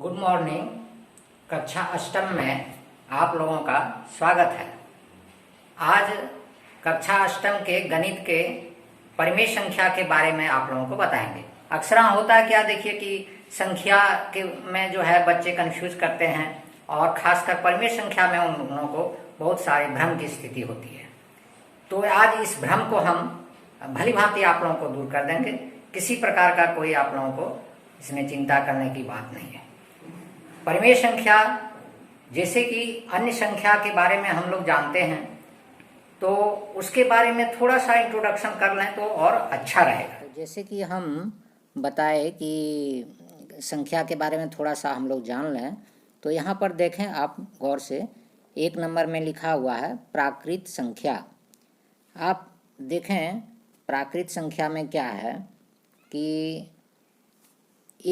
Good morning. कक्षा अष्टम में आप लोगों का स्वागत है। आज कक्षा अष्टम के गणित के परिमेय संख्या के बारे में आप लोगों को बताएंगे। अक्सर होता है क्या, देखिए कि संख्या के में जो है बच्चे कंफ्यूज करते हैं और खासकर परिमेय संख्या में उन लोगों को बहुत सारे भ्रम की स्थिति होती है। तो आज इस भ्रम को हम भली भांति आप लोगों को दूर कर देंगे। किसी प्रकार का कोई आप लोगों को इसमें चिंता करने की बात नहीं है। परिमेय संख्या जैसे कि अन्य संख्या के बारे में हम लोग जानते हैं, तो उसके बारे में थोड़ा सा इंट्रोडक्शन कर लें तो और अच्छा रहेगा। जैसे कि हम बताए कि संख्या के बारे में थोड़ा सा हम लोग जान लें, तो यहाँ पर देखें आप गौर से, 1 नंबर में लिखा हुआ है प्राकृत संख्या। आप देखें प्राकृत संख्या में क्या है कि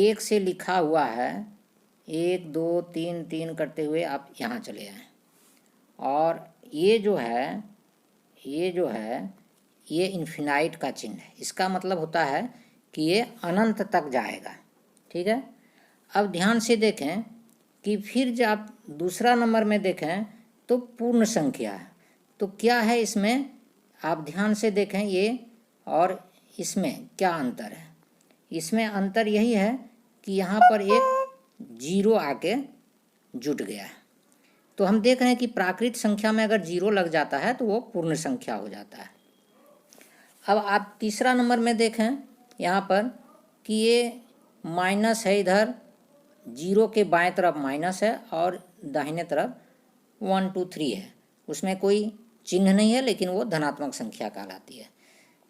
1 से लिखा हुआ है 1 2 3 3 करते हुए आप यहाँ चले आएँ, और ये जो है ये इन्फिनाइट का चिन्ह है। इसका मतलब होता है कि ये अनंत तक जाएगा। ठीक है। अब ध्यान से देखें कि फिर जब आप दूसरा नंबर में देखें तो पूर्ण संख्या है। तो क्या है इसमें, आप ध्यान से देखें ये और इसमें क्या अंतर है। इसमें अंतर यही है कि यहाँ पर एक 0 आके जुट गया है। तो हम देख रहे हैं कि प्राकृत संख्या में अगर 0 लग जाता है तो वो पूर्ण संख्या हो जाता है। अब आप तीसरा नंबर में देखें यहाँ पर कि ये माइनस है, इधर 0 के बाएं तरफ माइनस है और दाहिने तरफ 1 2 3 है। उसमें कोई चिन्ह नहीं है, लेकिन वो धनात्मक संख्या कहलाती है।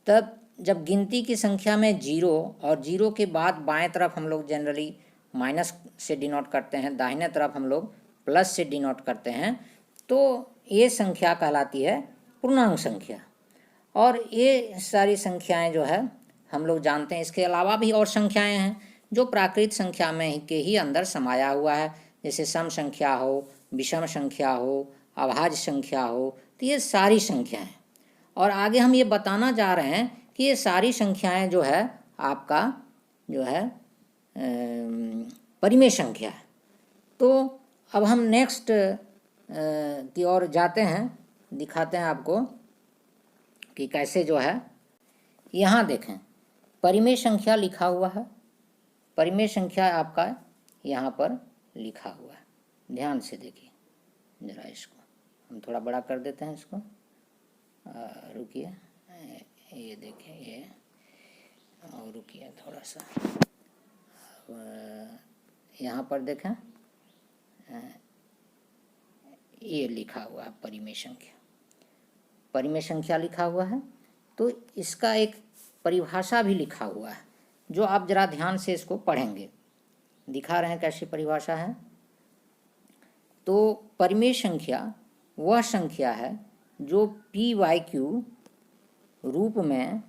तब जब गिनती की संख्या में 0 और 0 के बाद बाएं तरफ हम लोग जनरली माइनस से डिनोट करते हैं, दाहिने तरफ हम लोग प्लस से डिनोट करते हैं, तो ये संख्या कहलाती है पूर्णांक संख्या। और ये सारी संख्याएं जो है हम लोग जानते हैं। इसके अलावा भी और संख्याएं हैं जो प्राकृत संख्या में के ही अंदर समाया हुआ है, जैसे सम संख्या हो, विषम संख्या हो, अभाज्य संख्या हो। तो ये सारी संख्याएं, और आगे हम ये बताना जा रहे हैं कि ये सारी संख्याएं जो है आपका जो है परिमेय संख्या है। तो अब हम नेक्स्ट की ओर जाते हैं, दिखाते हैं आपको कि कैसे जो है। यहाँ देखें परिमेय संख्या लिखा हुआ है। परिमेय संख्या आपका यहाँ पर लिखा हुआ है। ध्यान से देखिए जरा, इसको हम थोड़ा बड़ा कर देते हैं। इसको रुकिए, ये देखिए ये, और रुकिए थोड़ा सा। यहाँ पर देखें ये लिखा हुआ है परिमेय संख्या। परिमेय संख्या लिखा हुआ है, तो इसका एक परिभाषा भी लिखा हुआ है, जो आप जरा ध्यान से इसको पढ़ेंगे। दिखा रहे हैं कैसी परिभाषा है। तो परिमेय संख्या वह संख्या है जो p/q रूप में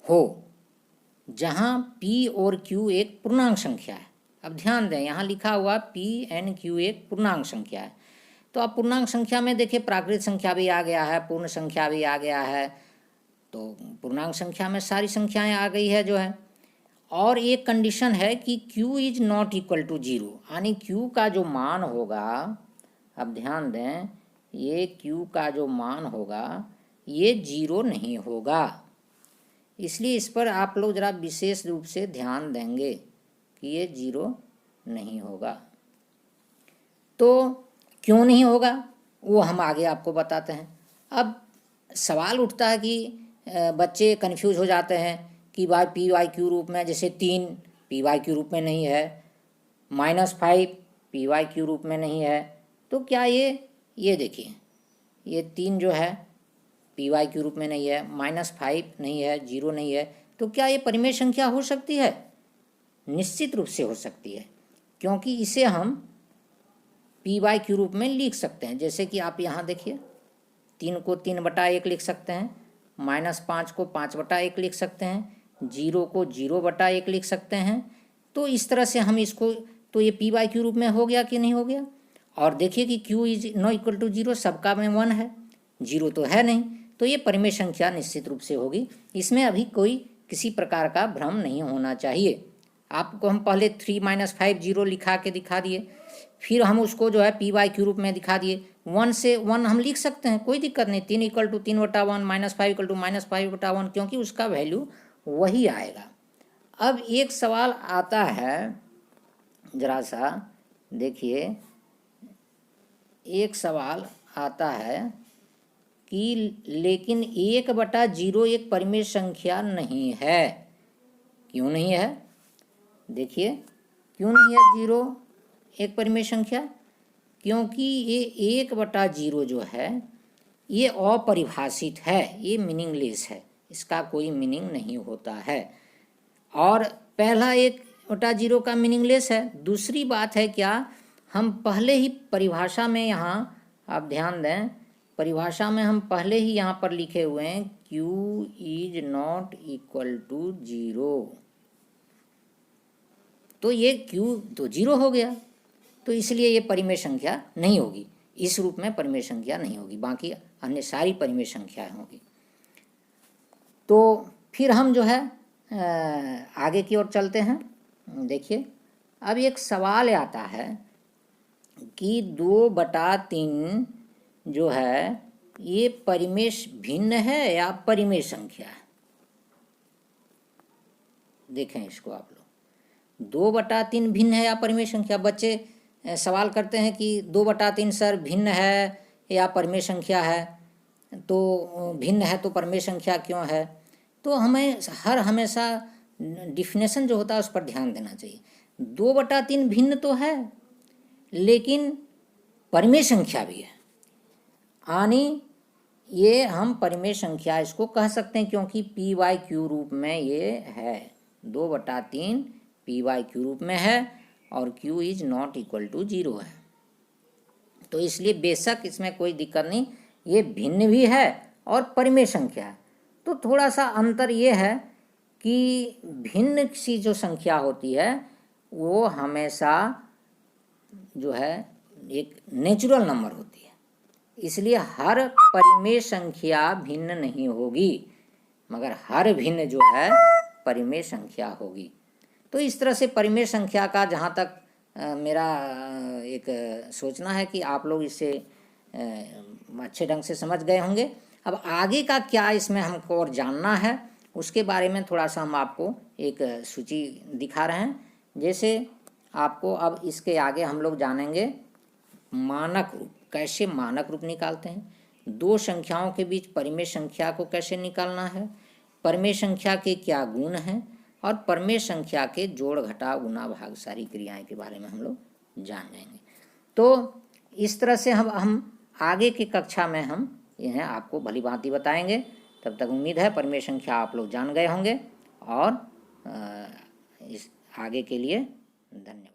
हो, जहाँ p और q एक पूर्णांक संख्या है। अब ध्यान दें, यहाँ लिखा हुआ p n q एक पूर्णांक संख्या है। तो अब पूर्णांक संख्या में देखिए प्राकृत संख्या भी आ गया है, पूर्ण संख्या भी आ गया है। तो पूर्णांक संख्या में सारी संख्याएं आ गई है जो है। और एक कंडीशन है कि q is not equal to 0, यानी q का जो मान होगा, अब ध्यान दें, ये q का जो मान होगा ये 0 नहीं होगा। इसलिए इस पर आप लोग जरा विशेष रूप से ध्यान देंगे कि ये 0 नहीं होगा। तो क्यों नहीं होगा वो हम आगे आपको बताते हैं। अब सवाल उठता है कि बच्चे कन्फ्यूज हो जाते हैं कि भाई p/q रूप में, जैसे 3 p/q रूप में नहीं है, -5 p/q रूप में नहीं है। तो क्या ये देखिए, ये 3 जो है p/q रूप में नहीं है, -5 नहीं है, 0 नहीं है। तो क्या ये परिमेय संख्या हो सकती है? निश्चित रूप से हो सकती है, क्योंकि इसे हम p/q रूप में लिख सकते हैं। जैसे कि आप यहाँ देखिए, 3 को 3/1 लिख सकते हैं, -5 को 5/1 लिख सकते हैं, 0 को 0/1 लिख सकते हैं। तो इस तरह से हम इसको, तो ये p/q रूप में हो गया कि नहीं हो गया। और देखिए कि q is not equal to 0, सबका में 1 है, 0 तो है नहीं। तो ये परिमेय संख्या निश्चित रूप से होगी। इसमें अभी कोई किसी प्रकार का भ्रम नहीं होना चाहिए। आपको हम पहले 3 - 5 0 लिखा के दिखा दिए, फिर हम उसको जो है पी वाई क्यू रूप में दिखा दिए। 1 से 1 हम लिख सकते हैं, कोई दिक्कत नहीं। 3 = 3/1, -5 = -5/1, क्योंकि उसका वैल्यू वही आएगा। अब एक सवाल आता है, जरा सा देखिए, एक सवाल आता है कि लेकिन 1/0 एक परिमेय संख्या नहीं है। क्यों नहीं है? देखिए, क्यों नहीं है 0 एक परिमेय संख्या? क्योंकि ये 1/0 जो है ये अपरिभाषित है, ये मीनिंगलेस है, इसका कोई मीनिंग नहीं होता है। और पहला 1/0 का मीनिंगलेस है। दूसरी बात है क्या, हम पहले ही परिभाषा में, यहाँ आप ध्यान दें, परिभाषा में हम पहले ही यहाँ पर लिखे हुए हैं q = 0। तो ये q तो 0 हो गया, तो इसलिए ये परिमेय संख्या नहीं होगी, इस रूप में परिमेय संख्या नहीं होगी, बाकी अन्य सारी परिमेय संख्याएं होगी। तो फिर हम जो है आगे की ओर चलते हैं। देखिए, अब एक सवाल आता है कि 2/3 जो है ये परिमेय भिन्न है या परिमेय संख्या है। देखें इसको आप लोग, 2/3 भिन्न है या परिमेय संख्या। बच्चे सवाल करते हैं कि 2/3 सर भिन्न है या परिमेय संख्या है, तो भिन्न है तो परिमेय संख्या क्यों है? तो हमें हमेशा डिफिनेशन जो होता है उस पर ध्यान देना चाहिए। 2/3 भिन्न तो है, लेकिन परिमेय संख्या भी है, यानी ये हम परिमेय संख्या इसको कह सकते हैं, क्योंकि पी वाई क्यू रूप में ये है। 2/3 पी वाई क्यू रूप में है और q = 0 है। तो इसलिए बेशक इसमें कोई दिक्कत नहीं, ये भिन्न भी है और परिमेय संख्या है। तो थोड़ा सा अंतर ये है कि भिन्न सी जो संख्या होती है वो हमेशा जो है एक नेचुरल नंबर होती है, इसलिए हर परिमेय संख्या भिन्न नहीं होगी, मगर हर भिन्न जो है परिमेय संख्या होगी। तो इस तरह से परिमेय संख्या का जहाँ तक मेरा एक सोचना है कि आप लोग इसे अच्छे ढंग से समझ गए होंगे। अब आगे का क्या इसमें हमको और जानना है, उसके बारे में थोड़ा सा हम आपको एक सूची दिखा रहे हैं। जैसे आपको अब इसके आगे हम लोग जानेंगे मानक रूप, कैसे मानक रूप निकालते हैं, 2 संख्याओं के बीच परिमेय संख्या को कैसे निकालना है, परिमेय संख्या के क्या गुण हैं, और परिमेय संख्या के जोड़ घटाव गुणा भाग सारी क्रियाएं के बारे में हम लोग जान जाएंगे। तो इस तरह से हम आगे की कक्षा में हम यह आपको भली भांति बताएंगे। तब तक उम्मीद है परिमेय संख्या आप लोग जान गए होंगे, और इस आगे के लिए धन्यवाद।